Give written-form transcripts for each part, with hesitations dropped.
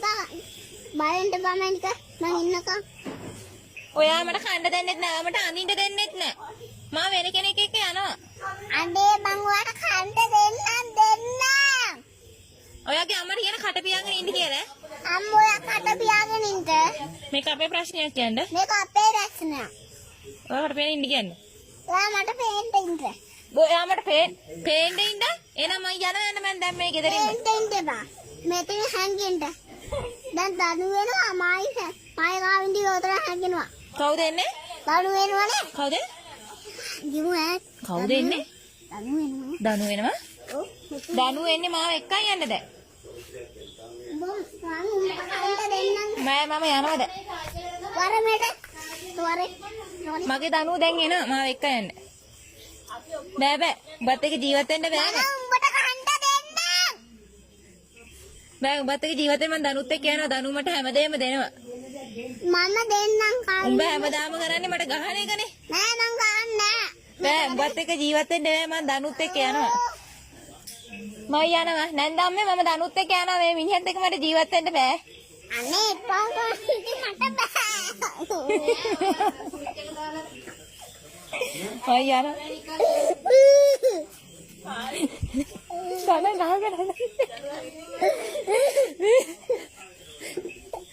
බලන්න බමනික මං ඉන්නකම්. ඔයා මට කන්න දෙන්නෙත් නෑ. මට අඳින්න දෙන්නෙත් නෑ. මම වෙන කෙනෙක් එක්ක යනවා. අනේ මං ඔයාලට කන්න දෙන්නම්. ඔයාගේ අම්මට කියන කට පියාගෙන ඉන්න කියලා. අම්මෝ ඔයා කට පියාගෙන ඉන්න. මේක අපේ ප්‍රශ්නයක් කියන්න. මේක අපේ රැස්නයක්. ඔයාලට පේන්න ඉන්න කියන්නේ. ඔයා මට පේන්න ඉන්න. ඔයා මට පේන්න ඉන්න. එහෙනම් මම යන්න මම දැන් මේ ගෙදරින්. පේන්න ඉන්න බා. මෙතන හැංගෙන්න. දැන් දනු වෙනවා මායි ගාවින්දි උතර හැංගෙනවා. කවුද එන්නේ? දනු වෙනවනේ. කවුද? ගිමු ඈ. කවුද එන්නේ? දනු වෙනවා. දනු වෙනවා. ඔව්. දනු එන්නේ මාව එක්කන් යන්න දැන්. මම උඹට දෙන්නම්. මම යනවා දැන්. වරමෙට. වරේ. මගේ දනුව දැන් එනවා මාව එක්ක යන්න. බෑ. උඹත් එක්ක ජීවත් වෙන්න බෑ. මම උඹට කන්න දෙන්නම්. බෑ උඹත් එක්ක ජීවත් වෙන්න මම දනුත් එක්ක යනවා. දනු මට හැමදේම දෙනවා. මම දෙන්නම් කායි. උඹ හැමදාම කරන්නේ මට ගහන එකනේ. නෑ මං ගන්න නෑ. බෑ උඹත් එක්ක ජීවත් වෙන්න බෑ මම දනුත් එක්ක යනවා. මම යනවා නැන්දම්මේ මම දනුත් එක්ක යනවා මේ මිනිහත් එක්ක මට ජීවත් වෙන්න බෑ. අනේ එපා මට බෑ. මම යනවා.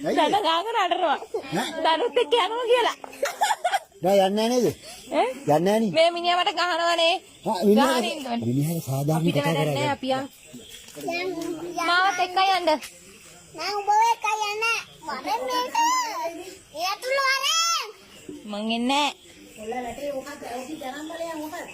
දන ගාගෙන අඬනවා. දනුත් එක්ක යනවා කියලා. නෑ යන්නේ නේද? ඈ? යන්නේ නෑ මේ මිනිහා මට ගහනවනේ. මිනිහා සාධාරණ කතා කරන්නේ. අපි යන්. මාවත් එක්ක යන්න. නෑ උඹ එක්ක යන්න. වරමෙට. එයා තුල වරේ. මං එන්නේ නෑ. ඔල්ල වැටේ මොකක්ද? ඔකි ජනම් බලයන් මොකක්ද?